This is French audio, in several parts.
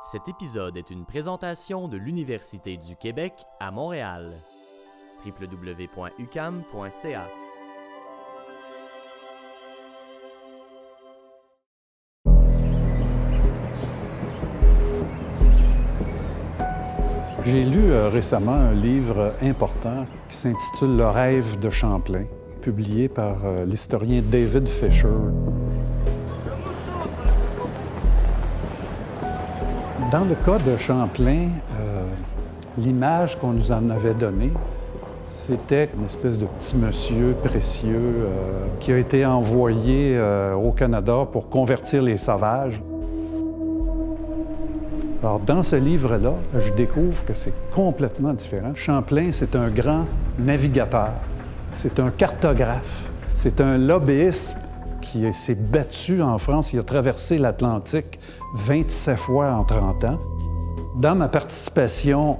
Cet épisode est une présentation de l'Université du Québec à Montréal. www.uqam.ca. J'ai lu récemment un livre important qui s'intitule « Le rêve de Champlain », publié par l'historien David Fisher. Dans le cas de Champlain, l'image qu'on nous en avait donnée, c'était une espèce de petit monsieur précieux qui a été envoyé au Canada pour convertir les sauvages. Alors, dans ce livre-là, je découvre que c'est complètement différent. Champlain, c'est un grand navigateur, c'est un cartographe, c'est un lobbyiste qui s'est battu en France, il a traversé l'Atlantique 27 fois en 30 ans. Dans ma participation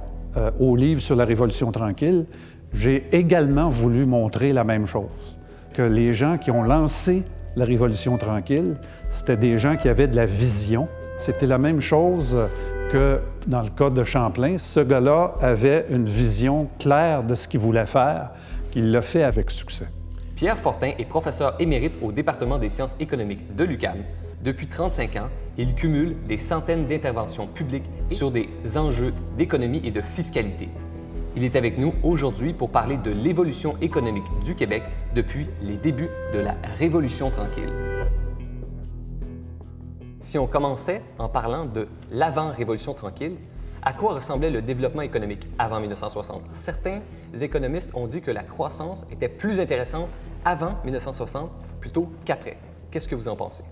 au livre sur la Révolution tranquille, j'ai également voulu montrer la même chose, que les gens qui ont lancé la Révolution tranquille, c'était des gens qui avaient de la vision. C'était la même chose que dans le cas de Champlain. Ce gars-là avait une vision claire de ce qu'il voulait faire, qu'il l'a fait avec succès. Pierre Fortin est professeur émérite au département des sciences économiques de l'UQAM. Depuis 35 ans, il cumule des centaines d'interventions publiques sur des enjeux d'économie et de fiscalité. Il est avec nous aujourd'hui pour parler de l'évolution économique du Québec depuis les débuts de la Révolution tranquille. Si on commençait en parlant de l'avant-Révolution tranquille, à quoi ressemblait le développement économique avant 1960? Certains économistes ont dit que la croissance était plus intéressante avant 1960 plutôt qu'après. Qu'est-ce que vous en pensez?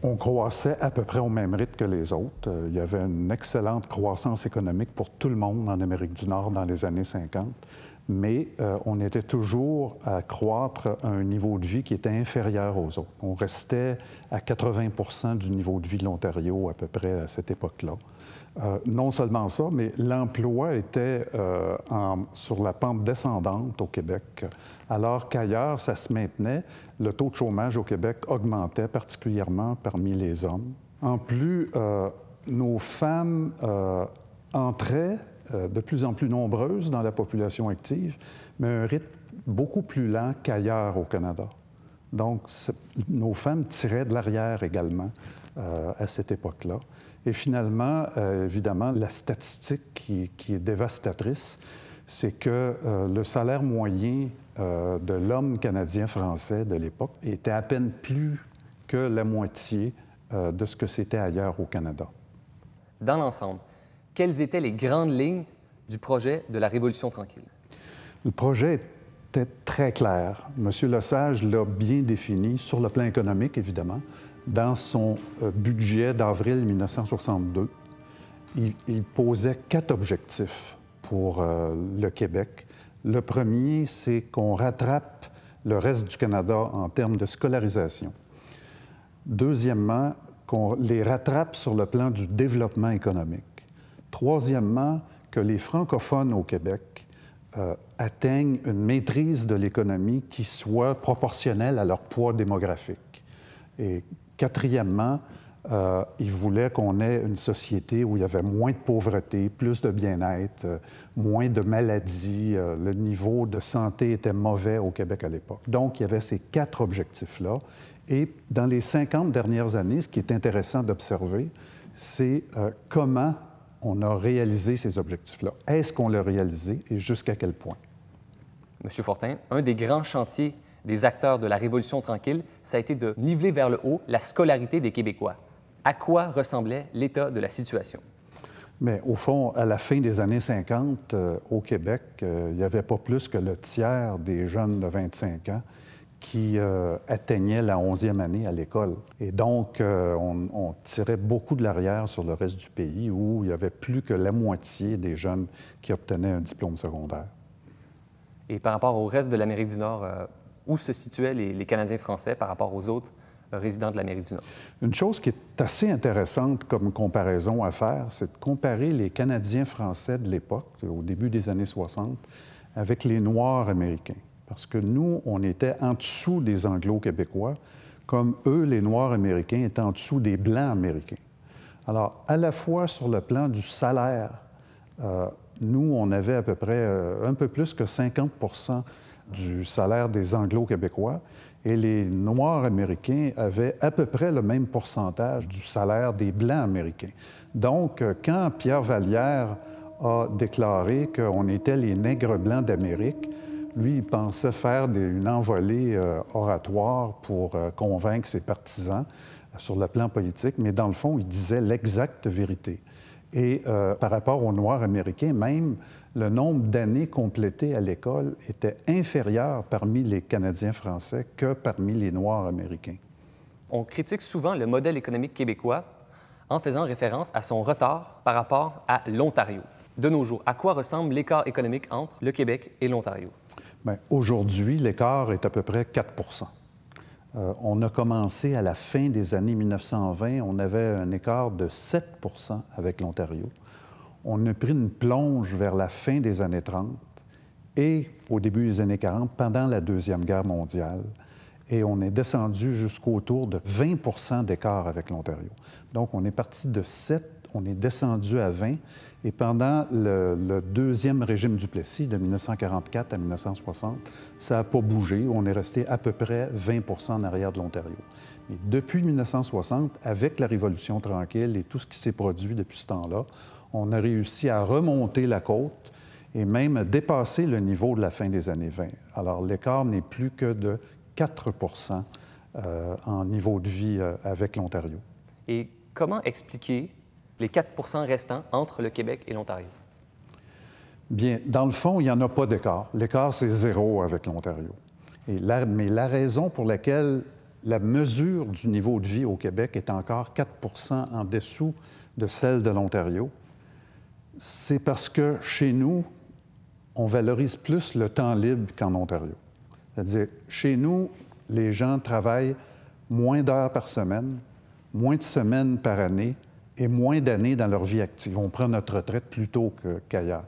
On croissait à peu près au même rythme que les autres. Il y avait une excellente croissance économique pour tout le monde en Amérique du Nord dans les années 50, mais on était toujours à croître à un niveau de vie qui était inférieur aux autres. On restait à 80 du niveau de vie de l'Ontario à peu près à cette époque-là. Non seulement ça, mais l'emploi était sur la pente descendante au Québec, alors qu'ailleurs, ça se maintenait. Le taux de chômage au Québec augmentait particulièrement parmi les hommes. En plus, nos femmes entraient de plus en plus nombreuses dans la population active, mais à un rythme beaucoup plus lent qu'ailleurs au Canada. Donc, nos femmes tiraient de l'arrière également à cette époque-là. Et finalement, évidemment, la statistique qui est dévastatrice, c'est que le salaire moyen de l'homme canadien-français de l'époque était à peine plus que la moitié de ce que c'était ailleurs au Canada. Dans l'ensemble, quelles étaient les grandes lignes du projet de la Révolution tranquille? Le projet était très clair. M. Lesage l'a bien défini sur le plan économique, évidemment. Dans son budget d'avril 1962, il posait 4 objectifs pour le Québec. Le premier, c'est qu'on rattrape le reste du Canada en termes de scolarisation. Deuxièmement, qu'on les rattrape sur le plan du développement économique. Troisièmement, que les francophones au Québec atteignent une maîtrise de l'économie qui soit proportionnelle à leur poids démographique. Et quatrièmement, ils voulaient qu'on ait une société où il y avait moins de pauvreté, plus de bien-être, moins de maladies. Le niveau de santé était mauvais au Québec à l'époque. Donc, il y avait ces 4 objectifs-là. Et dans les 50 dernières années, ce qui est intéressant d'observer, c'est comment on a réalisé ces objectifs-là. Est-ce qu'on l'a réalisé et jusqu'à quel point? Monsieur Fortin, un des grands chantiers des acteurs de la Révolution tranquille, ça a été de niveler vers le haut la scolarité des Québécois. À quoi ressemblait l'état de la situation? Mais au fond, à la fin des années 50, au Québec, il n'y avait pas plus que le tiers des jeunes de 25 ans qui atteignaient la 11e année à l'école. Et donc, on tirait beaucoup de l'arrière sur le reste du pays où il y avait plus que la moitié des jeunes qui obtenaient un diplôme secondaire. Et par rapport au reste de l'Amérique du Nord, où se situaient les Canadiens français par rapport aux autres résidents de l'Amérique du Nord? Une chose qui est assez intéressante comme comparaison à faire, c'est de comparer les Canadiens français de l'époque, au début des années 60, avec les Noirs américains. Parce que nous, on était en dessous des Anglo-Québécois, comme eux, les Noirs américains, étaient en dessous des Blancs américains. Alors, à la fois sur le plan du salaire, nous, on avait à peu près un peu plus que 50 du salaire des Anglo-Québécois et les Noirs américains avaient à peu près le même pourcentage du salaire des Blancs américains. Donc, quand Pierre Vallière a déclaré qu'on était les nègres blancs d'Amérique, lui, il pensait faire une envolée oratoire pour convaincre ses partisans sur le plan politique, mais dans le fond, il disait l'exacte vérité. Et par rapport aux Noirs américains, même, le nombre d'années complétées à l'école était inférieur parmi les Canadiens français que parmi les Noirs américains. On critique souvent le modèle économique québécois en faisant référence à son retard par rapport à l'Ontario. De nos jours, à quoi ressemble l'écart économique entre le Québec et l'Ontario? Bien, aujourd'hui, l'écart est à peu près 4 on a commencé à la fin des années 1920, on avait un écart de 7 avec l'Ontario. On a pris une plonge vers la fin des années 30 et au début des années 40, pendant la Deuxième Guerre mondiale. Et on est descendu jusqu'autour de 20 d'écart avec l'Ontario. Donc, on est parti de 7, on est descendu à 20. Et pendant le deuxième régime Duplessis, de 1944 à 1960, ça n'a pas bougé. On est resté à peu près 20 en arrière de l'Ontario. Mais depuis 1960, avec la Révolution tranquille et tout ce qui s'est produit depuis ce temps-là, on a réussi à remonter la côte et même à dépasser le niveau de la fin des années 20. Alors, l'écart n'est plus que de 4 en niveau de vie avec l'Ontario. Et comment expliquer les 4 restants entre le Québec et l'Ontario? Bien, dans le fond, il n'y en a pas d'écart. L'écart, c'est 0 avec l'Ontario. Mais la raison pour laquelle la mesure du niveau de vie au Québec est encore 4 en dessous de celle de l'Ontario, c'est parce que chez nous, on valorise plus le temps libre qu'en Ontario. C'est-à-dire, chez nous, les gens travaillent moins d'heures par semaine, moins de semaines par année et moins d'années dans leur vie active. On prend notre retraite plus tôt qu'ailleurs.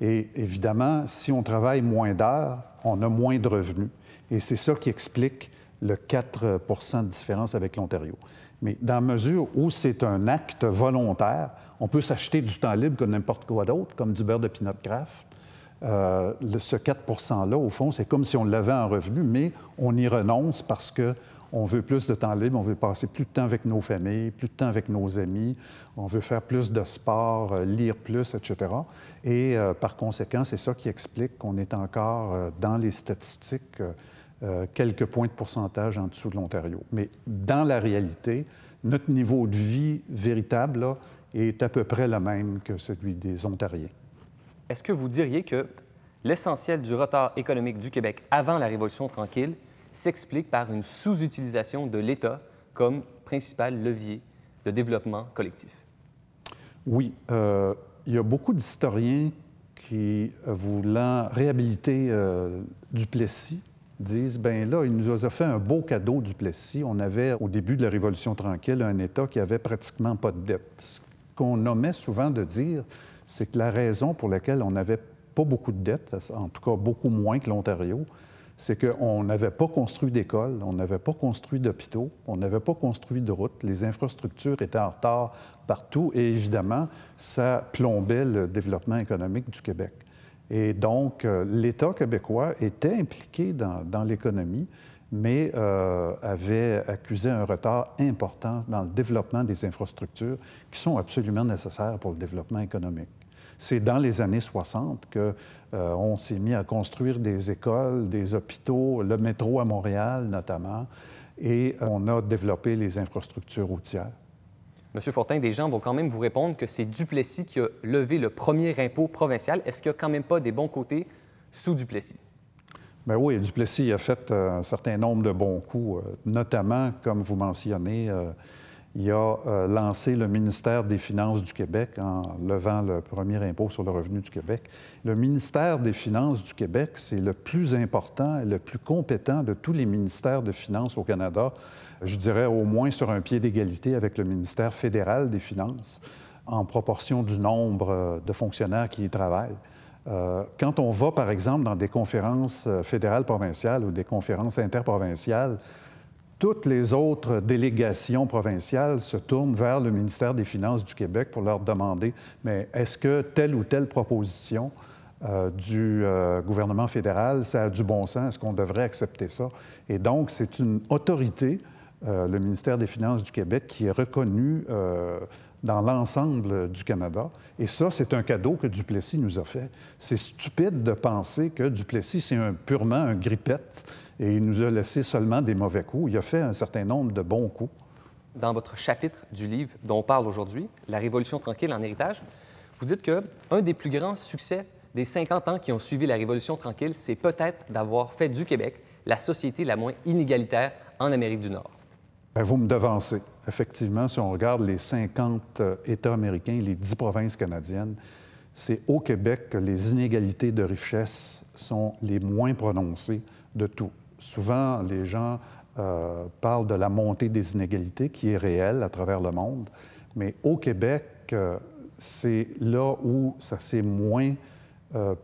Et évidemment, si on travaille moins d'heures, on a moins de revenus. Et c'est ça qui explique le 4 de différence avec l'Ontario. Mais dans la mesure où c'est un acte volontaire, on peut s'acheter du temps libre comme n'importe quoi d'autre, comme du beurre de pinot Kraft. Ce 4 %-là, au fond, c'est comme si on l'avait en revenu, mais on y renonce parce qu'on veut plus de temps libre, on veut passer plus de temps avec nos familles, plus de temps avec nos amis, on veut faire plus de sport, lire plus, etc. Et par conséquent, c'est ça qui explique qu'on est encore dans les statistiques quelques points de pourcentage en dessous de l'Ontario. Mais dans la réalité, notre niveau de vie véritable là, est à peu près le même que celui des Ontariens. Est-ce que vous diriez que l'essentiel du retard économique du Québec avant la Révolution tranquille s'explique par une sous-utilisation de l'État comme principal levier de développement collectif? Oui. Il y a beaucoup d'historiens qui, voulant réhabiliter Duplessis, disent, bien là, il nous a fait un beau cadeau, Duplessis. On avait, au début de la Révolution tranquille, un État qui avait pratiquement pas de dette. Ce qu'on omet souvent de dire, c'est que la raison pour laquelle on n'avait pas beaucoup de dettes, en tout cas beaucoup moins que l'Ontario, c'est qu'on n'avait pas construit d'écoles, on n'avait pas construit d'hôpitaux, on n'avait pas construit de routes, les infrastructures étaient en retard partout et évidemment, ça plombait le développement économique du Québec. Et donc, l'État québécois était impliqué dans l'économie, mais avait accusé un retard important dans le développement des infrastructures qui sont absolument nécessaires pour le développement économique. C'est dans les années 60 qu'on s'est mis à construire des écoles, des hôpitaux, le métro à Montréal notamment, et on a développé les infrastructures routières. Monsieur Fortin, des gens vont quand même vous répondre que c'est Duplessis qui a levé le premier impôt provincial. Est-ce qu'il n'y a quand même pas des bons côtés sous Duplessis? Bien oui, Duplessis a fait un certain nombre de bons coups, notamment, comme vous mentionnez, il a lancé le ministère des Finances du Québec en levant le premier impôt sur le revenu du Québec. Le ministère des Finances du Québec, c'est le plus important et le plus compétent de tous les ministères de Finances au Canada, je dirais au moins sur un pied d'égalité avec le ministère fédéral des Finances, en proportion du nombre de fonctionnaires qui y travaillent. Quand on va, par exemple, dans des conférences fédérales provinciales ou des conférences interprovinciales, toutes les autres délégations provinciales se tournent vers le ministère des Finances du Québec pour leur demander « mais est-ce que telle ou telle proposition du gouvernement fédéral, ça a du bon sens, est-ce qu'on devrait accepter ça? » Et donc, c'est une autorité, le ministère des Finances du Québec, qui est reconnu dans l'ensemble du Canada. Et ça, c'est un cadeau que Duplessis nous a fait. C'est stupide de penser que Duplessis, c'est purement un grippette et il nous a laissé seulement des mauvais coups. Il a fait un certain nombre de bons coups. Dans votre chapitre du livre dont on parle aujourd'hui, La Révolution tranquille en héritage, vous dites qu'un des plus grands succès des 50 ans qui ont suivi la Révolution tranquille, c'est peut-être d'avoir fait du Québec la société la moins inégalitaire en Amérique du Nord. Bien, vous me devancez. Effectivement, si on regarde les 50 États américains, les 10 provinces canadiennes, c'est au Québec que les inégalités de richesse sont les moins prononcées de tout. Souvent, les gens parlent de la montée des inégalités qui est réelle à travers le monde, mais au Québec, c'est là où ça s'est moins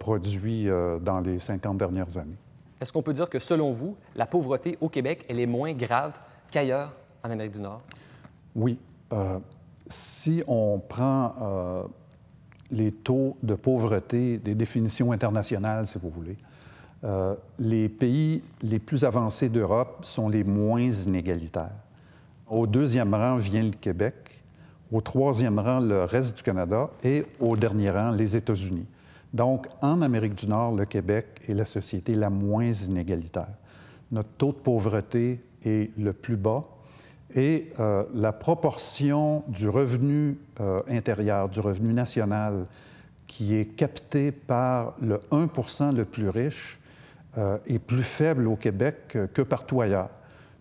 produit dans les 50 dernières années. Est-ce qu'on peut dire que, selon vous, la pauvreté au Québec, elle est moins grave qu'ailleurs en Amérique du Nord? Oui. Si on prend les taux de pauvreté, des définitions internationales, si vous voulez, les pays les plus avancés d'Europe sont les moins inégalitaires. Au deuxième rang vient le Québec, au troisième rang le reste du Canada et au dernier rang les États-Unis. Donc, en Amérique du Nord, le Québec est la société la moins inégalitaire. Notre taux de pauvreté est le plus bas et la proportion du revenu intérieur, du revenu national, qui est capté par le 1 % le plus riche, est plus faible au Québec que partout ailleurs.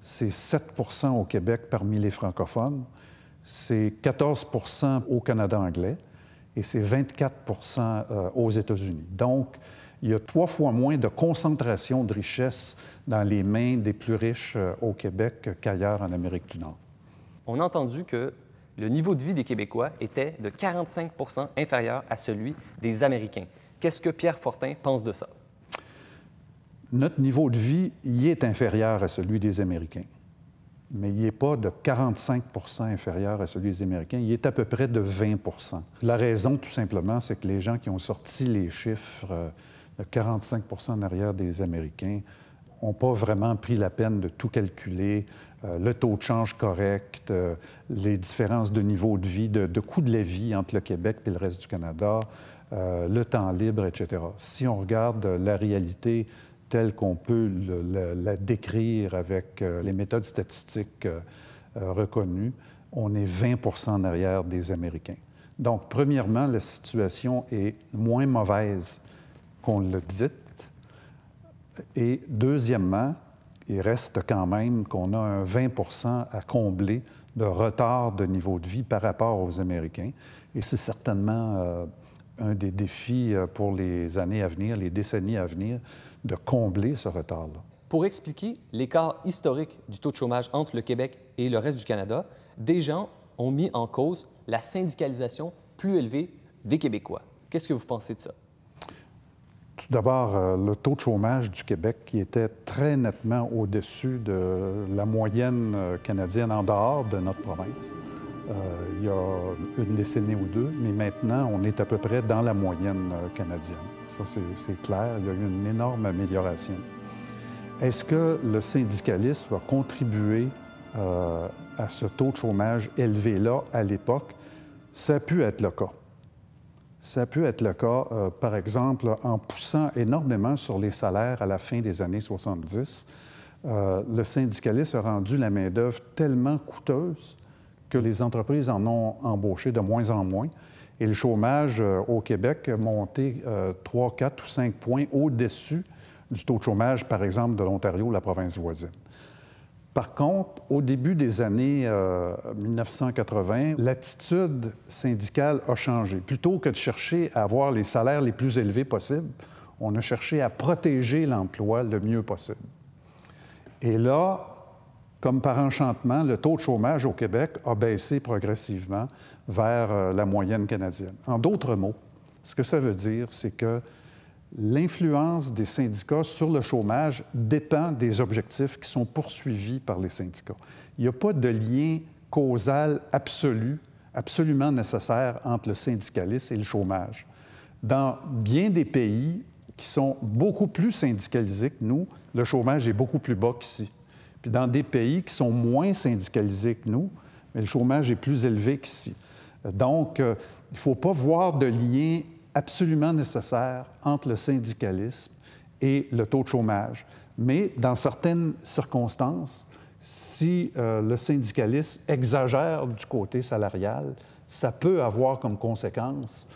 C'est 7 % au Québec parmi les francophones, c'est 14 % au Canada anglais et c'est 24 % aux États-Unis. Donc, il y a 3 fois moins de concentration de richesse dans les mains des plus riches au Québec qu'ailleurs en Amérique du Nord. On a entendu que le niveau de vie des Québécois était de 45 % inférieur à celui des Américains. Qu'est-ce que Pierre Fortin pense de ça? Notre niveau de vie y est inférieur à celui des Américains, mais il n'est pas de 45 % inférieur à celui des Américains, il est à peu près de 20 %. La raison, tout simplement, c'est que les gens qui ont sorti les chiffres de 45 % en arrière des Américains n'ont pas vraiment pris la peine de tout calculer, le taux de change correct, les différences de niveau de vie, de coût de la vie entre le Québec et le reste du Canada, le temps libre, etc. Si on regarde la réalité telle qu'on peut la décrire avec les méthodes statistiques reconnues, on est 20 % en arrière des Américains. Donc, premièrement, la situation est moins mauvaise qu'on le dit. Et deuxièmement, il reste quand même qu'on a un 20 % à combler de retard de niveau de vie par rapport aux Américains. Et c'est certainement un des défis pour les années à venir, les décennies à venir, de combler ce retard-là. Pour expliquer l'écart historique du taux de chômage entre le Québec et le reste du Canada, des gens ont mis en cause la syndicalisation plus élevée des Québécois. Qu'est-ce que vous pensez de ça? Tout d'abord, le taux de chômage du Québec qui était très nettement au-dessus de la moyenne canadienne en dehors de notre province. Il y a une décennie ou deux, mais maintenant, on est à peu près dans la moyenne canadienne. Ça, c'est clair. Il y a eu une énorme amélioration. Est-ce que le syndicalisme va contribuer à ce taux de chômage élevé-là à l'époque? Ça a pu être le cas. Ça a pu être le cas, par exemple, en poussant énormément sur les salaires à la fin des années 70. Le syndicalisme a rendu la main-d'œuvre tellement coûteuse que les entreprises en ont embauché de moins en moins. Et le chômage au Québec a monté 3, 4 ou 5 points au-dessus du taux de chômage, par exemple, de l'Ontario, la province voisine. Par contre, au début des années 1980, l'attitude syndicale a changé. Plutôt que de chercher à avoir les salaires les plus élevés possibles, on a cherché à protéger l'emploi le mieux possible. Et là, comme par enchantement, le taux de chômage au Québec a baissé progressivement vers la moyenne canadienne. En d'autres mots, ce que ça veut dire, c'est que L'influence des syndicats sur le chômage dépend des objectifs qui sont poursuivis par les syndicats. Il n'y a pas de lien causal absolu, absolument nécessaire entre le syndicalisme et le chômage. Dans bien des pays qui sont beaucoup plus syndicalisés que nous, le chômage est beaucoup plus bas qu'ici. Puis dans des pays qui sont moins syndicalisés que nous, mais le chômage est plus élevé qu'ici. Donc, il ne faut pas voir de lien absolument nécessaire entre le syndicalisme et le taux de chômage. Mais dans certaines circonstances, si le syndicalisme exagère du côté salarial, ça peut avoir comme conséquence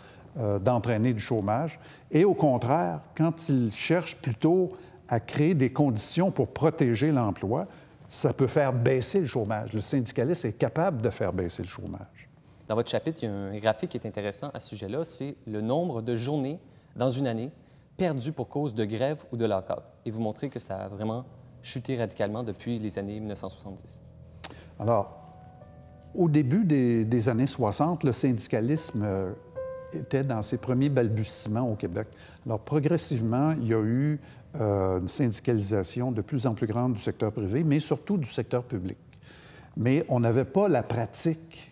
d'entraîner du chômage. Et au contraire, quand il cherche plutôt à créer des conditions pour protéger l'emploi, ça peut faire baisser le chômage. Le syndicalisme est capable de faire baisser le chômage. Dans votre chapitre, il y a un graphique qui est intéressant à ce sujet-là, c'est le nombre de journées dans une année perdues pour cause de grève ou de lockout. Et vous montrez que ça a vraiment chuté radicalement depuis les années 1970. Alors, au début des années 60, le syndicalisme était dans ses premiers balbutiements au Québec. Alors, progressivement, il y a eu une syndicalisation de plus en plus grande du secteur privé, mais surtout du secteur public. Mais on n'avait pas la pratique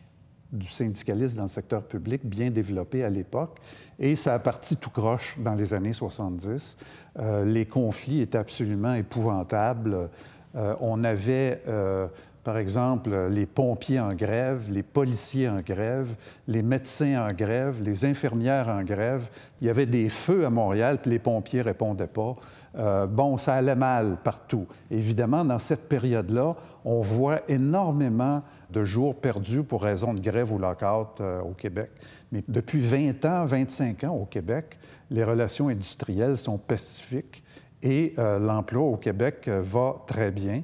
du syndicalisme dans le secteur public bien développée à l'époque, et ça a parti tout croche dans les années 70. Les conflits étaient absolument épouvantables. On avait, par exemple, les pompiers en grève, les policiers en grève, les médecins en grève, les infirmières en grève. Il y avait des feux à Montréal, puis les pompiers ne répondaient pas. Bon, ça allait mal partout. Évidemment, dans cette période-là, on voit énormément de jours perdus pour raison de grève ou lockout au Québec. Mais depuis 20 ans, 25 ans au Québec, les relations industrielles sont pacifiques et l'emploi au Québec va très bien.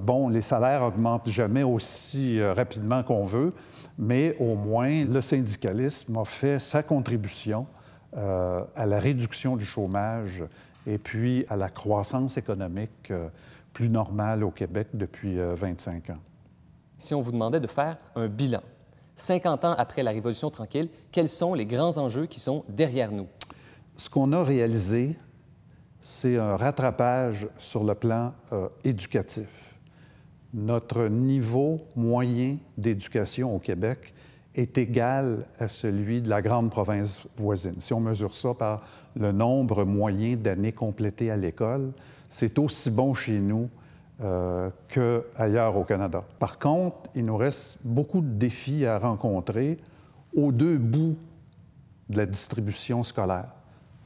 Bon, les salaires n'augmentent jamais aussi rapidement qu'on veut, mais au moins le syndicalisme a fait sa contribution à la réduction du chômage et puis à la croissance économique plus normale au Québec depuis 25 ans. Si on vous demandait de faire un bilan, 50 ans après la Révolution tranquille, quels sont les grands enjeux qui sont derrière nous? Ce qu'on a réalisé, c'est un rattrapage sur le plan éducatif. Notre niveau moyen d'éducation au Québec est égal à celui de la grande province voisine. Si on mesure ça par le nombre moyen d'années complétées à l'école, c'est aussi bon chez nous qu'ailleurs au Canada. Par contre, il nous reste beaucoup de défis à rencontrer aux deux bouts de la distribution scolaire.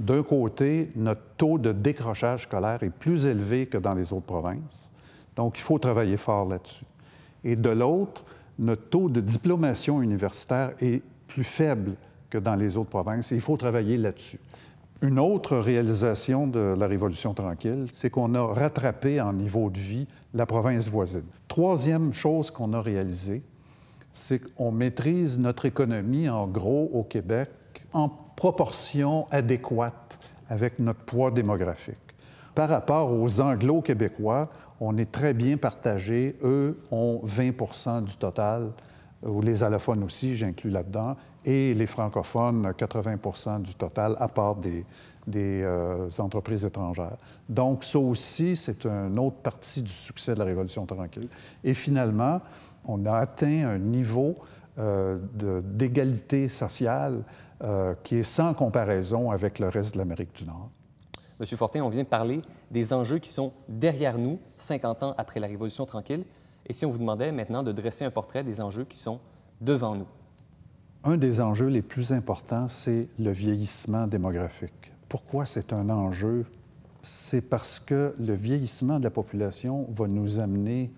D'un côté, notre taux de décrochage scolaire est plus élevé que dans les autres provinces, donc il faut travailler fort là-dessus. Et de l'autre, notre taux de diplomation universitaire est plus faible que dans les autres provinces et il faut travailler là-dessus. Une autre réalisation de la Révolution tranquille, c'est qu'on a rattrapé en niveau de vie la province voisine. Troisième chose qu'on a réalisée, c'est qu'on maîtrise notre économie, en gros, au Québec, en proportion adéquate avec notre poids démographique. Par rapport aux Anglo-Québécois, on est très bien partagé. Eux ont 20 du total, ou les allophones aussi, j'inclus là-dedans, et les francophones, 80 du total, à part des entreprises étrangères. Donc, ça aussi, c'est une autre partie du succès de la Révolution tranquille. Et finalement, on a atteint un niveau d'égalité sociale qui est sans comparaison avec le reste de l'Amérique du Nord. Monsieur Fortin, on vient de parler des enjeux qui sont derrière nous, 50 ans après la Révolution tranquille. Et si on vous demandait maintenant de dresser un portrait des enjeux qui sont devant nous? Un des enjeux les plus importants, c'est le vieillissement démographique. Pourquoi c'est un enjeu? C'est parce que le vieillissement de la population va nous amener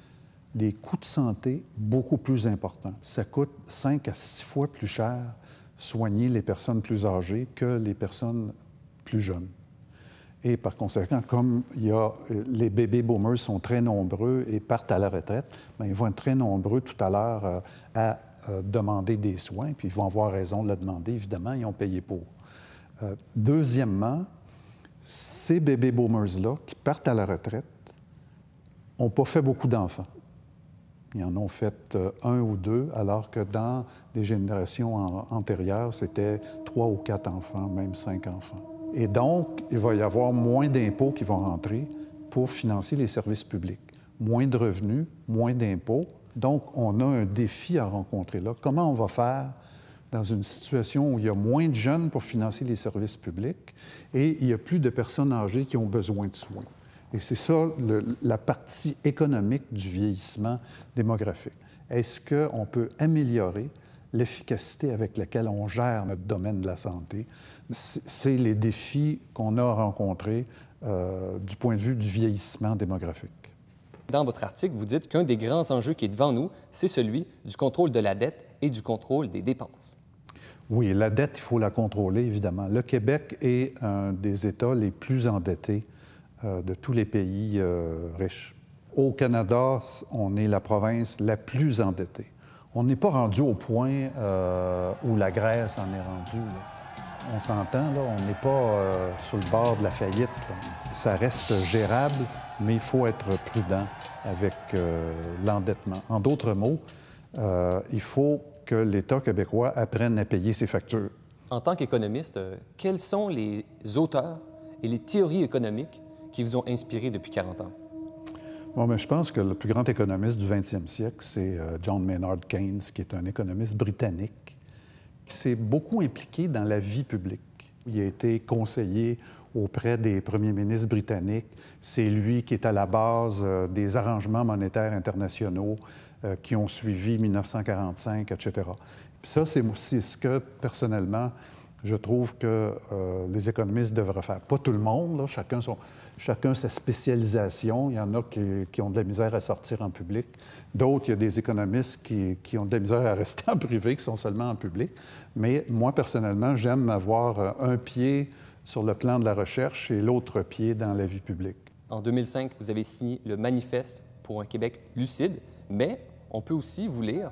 des coûts de santé beaucoup plus importants. Ça coûte 5 à 6 fois plus cher soigner les personnes plus âgées que les personnes plus jeunes. Et par conséquent, comme les baby boomers sont très nombreux et partent à la retraite, bien, ils vont être très nombreux tout à l'heure à demander des soins, puis ils vont avoir raison de le demander, évidemment, ils ont payé pour. Deuxièmement, ces baby boomers-là qui partent à la retraite n'ont pas fait beaucoup d'enfants. Ils en ont fait 1 ou 2, alors que dans des générations antérieures, c'était 3 ou 4 enfants, même 5 enfants. Et donc, il va y avoir moins d'impôts qui vont rentrer pour financer les services publics. Moins de revenus, moins d'impôts. Donc, on a un défi à rencontrer là. Comment on va faire dans une situation où il y a moins de jeunes pour financer les services publics et il y a plus de personnes âgées qui ont besoin de soins? Et c'est ça la partie économique du vieillissement démographique. Est-ce qu'on peut améliorer l'efficacité avec laquelle on gère notre domaine de la santé? C'est les défis qu'on a rencontrés du point de vue du vieillissement démographique. Dans votre article, vous dites qu'un des grands enjeux qui est devant nous, c'est celui du contrôle de la dette et du contrôle des dépenses. Oui, la dette, il faut la contrôler, évidemment. Le Québec est un des États les plus endettés de tous les pays riches. Au Canada, on est la province la plus endettée. On n'est pas rendu au point où la Grèce en est rendue, là. On s'entend, là, on n'est pas sur le bord de la faillite, là. Ça reste gérable, mais il faut être prudent avec l'endettement. En d'autres mots, il faut que l'État québécois apprenne à payer ses factures. En tant qu'économiste, quels sont les auteurs et les théories économiques qui vous ont inspiré depuis 40 ans? Bon, mais je pense que le plus grand économiste du 20e siècle, c'est John Maynard Keynes, qui est un économiste britannique, qui s'est beaucoup impliqué dans la vie publique. Il a été conseiller auprès des premiers ministres britanniques. C'est lui qui est à la base des arrangements monétaires internationaux qui ont suivi 1945, etc. Puis ça, c'est aussi ce que, personnellement, je trouve que les économistes devraient faire. Pas tout le monde, là, chacun sa spécialisation. Il y en a qui ont de la misère à sortir en public. D'autres, il y a des économistes qui ont de la misère à rester en privé, qui sont seulement en public. Mais moi, personnellement, j'aime avoir un pied sur le plan de la recherche et l'autre pied dans la vie publique. En 2005, vous avez signé le Manifeste pour un Québec lucide, mais on peut aussi vous lire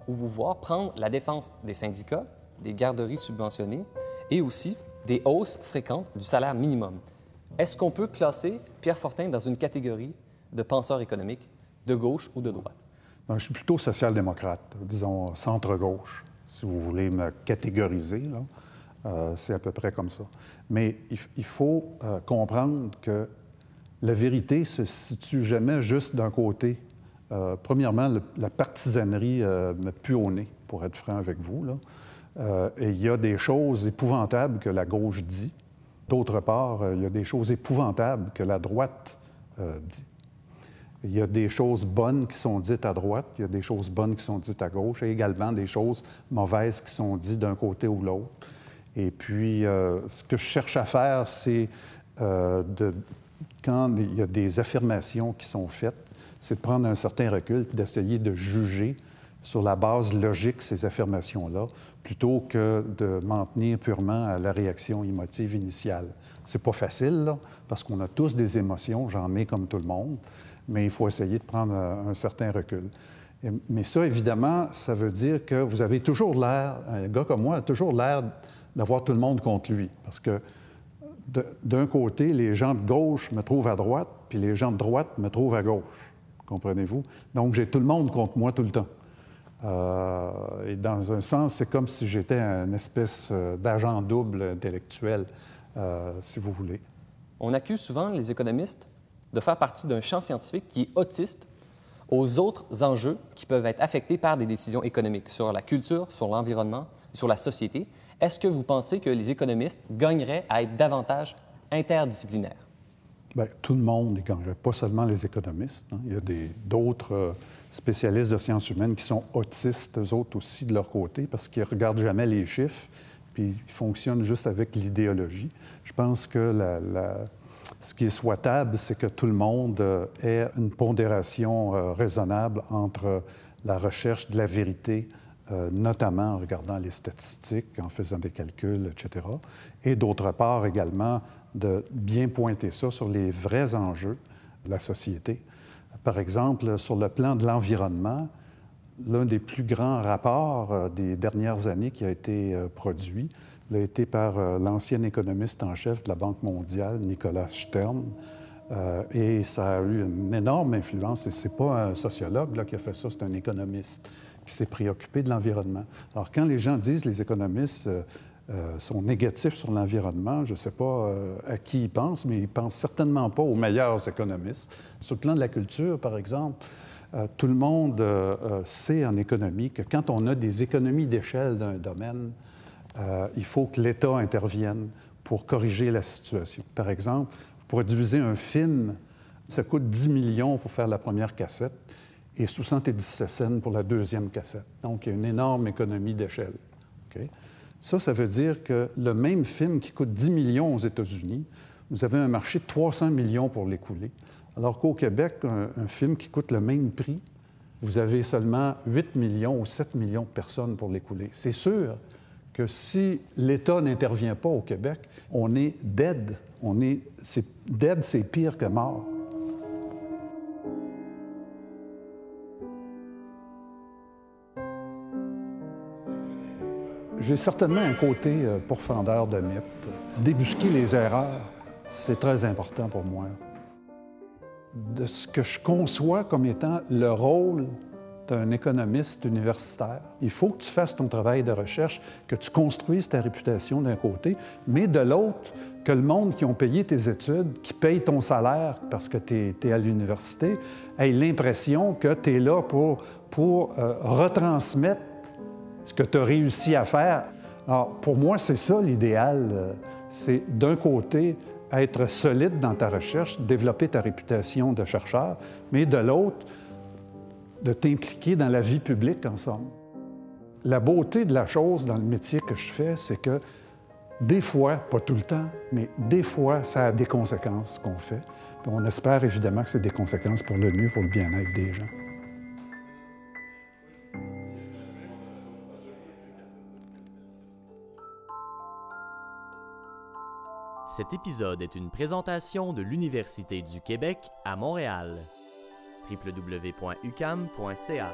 ou vous voir prendre la défense des syndicats, des garderies subventionnées et aussi des hausses fréquentes du salaire minimum. Est-ce qu'on peut classer Pierre Fortin dans une catégorie de penseur économique de gauche ou de droite? Ben, je suis plutôt social-démocrate, disons centre-gauche, si vous voulez me catégoriser, là. C'est à peu près comme ça. Mais il faut comprendre que la vérité se situe jamais juste d'un côté. Premièrement, la partisanerie me pue au nez, pour être franc avec vous, là. Et il y a des choses épouvantables que la gauche dit. D'autre part, il y a des choses épouvantables que la droite dit. Il y a des choses bonnes qui sont dites à droite, il y a des choses bonnes qui sont dites à gauche, et également des choses mauvaises qui sont dites d'un côté ou l'autre. Et puis, ce que je cherche à faire, c'est, quand il y a des affirmations qui sont faites, c'est de prendre un certain recul et d'essayer de juger sur la base logique ces affirmations-là, plutôt que de m'en tenir purement à la réaction émotive initiale. C'est pas facile, là, parce qu'on a tous des émotions, j'en mets comme tout le monde, mais il faut essayer de prendre un certain recul. Mais ça, évidemment, ça veut dire que vous avez toujours l'air, un gars comme moi a toujours l'air d'avoir tout le monde contre lui, parce que d'un côté, les gens de gauche me trouvent à droite, puis les gens de droite me trouvent à gauche, comprenez-vous? Donc, j'ai tout le monde contre moi tout le temps. Et dans un sens, c'est comme si j'étais une espèce d'agent double intellectuel, si vous voulez. On accuse souvent les économistes de faire partie d'un champ scientifique qui est autiste aux autres enjeux qui peuvent être affectés par des décisions économiques sur la culture, sur l'environnement, sur la société. Est-ce que vous pensez que les économistes gagneraient à être davantage interdisciplinaires? Bien, tout le monde y gagnerait, pas seulement les économistes, hein. Il y a d'autres spécialistes de sciences humaines qui sont autistes, eux autres aussi, de leur côté, parce qu'ils ne regardent jamais les chiffres, puis ils fonctionnent juste avec l'idéologie. Je pense que ce qui est souhaitable, c'est que tout le monde ait une pondération raisonnable entre la recherche de la vérité, notamment en regardant les statistiques, en faisant des calculs, etc., et d'autre part également de bien pointer ça sur les vrais enjeux de la société. Par exemple, sur le plan de l'environnement, l'un des plus grands rapports des dernières années qui a été produit a été par l'ancien économiste en chef de la Banque mondiale, Nicolas Stern, et ça a eu une énorme influence. Et ce n'est pas un sociologue là, qui a fait ça, c'est un économiste qui s'est préoccupé de l'environnement. Alors, quand les gens disent, les économistes, sont négatifs sur l'environnement. Je ne sais pas à qui ils pensent, mais ils ne pensent certainement pas aux meilleurs économistes. Sur le plan de la culture, par exemple, tout le monde sait en économie que quand on a des économies d'échelle d'un domaine, il faut que l'État intervienne pour corriger la situation. Par exemple, pour diviser un film, ça coûte 10 millions pour faire la première cassette et 77 cents pour la deuxième cassette. Donc, il y a une énorme économie d'échelle. Okay? Ça veut dire que le même film qui coûte 10 millions aux États-Unis, vous avez un marché de 300 millions pour l'écouler. Alors qu'au Québec, un film qui coûte le même prix, vous avez seulement 8 millions ou 7 millions de personnes pour l'écouler. C'est sûr que si l'État n'intervient pas au Québec, on est dead. Dead, c'est pire que mort. J'ai certainement un côté pourfendeur de mythes. Débusquer les erreurs, c'est très important pour moi. De ce que je conçois comme étant le rôle d'un économiste universitaire. Il faut que tu fasses ton travail de recherche, que tu construises ta réputation d'un côté, mais de l'autre, que le monde qui ont payé tes études, qui paye ton salaire parce que tu es à l'université, ait l'impression que tu es là pour retransmettre ce que tu as réussi à faire. Alors, pour moi, c'est ça l'idéal. C'est d'un côté, être solide dans ta recherche, développer ta réputation de chercheur, mais de l'autre, de t'impliquer dans la vie publique, en somme. La beauté de la chose dans le métier que je fais, c'est que des fois, pas tout le temps, mais des fois, ça a des conséquences, ce qu'on fait. Puis on espère évidemment que c'est des conséquences pour le mieux, pour le bien-être des gens. Cet épisode est une présentation de l'Université du Québec à Montréal. www.uqam.ca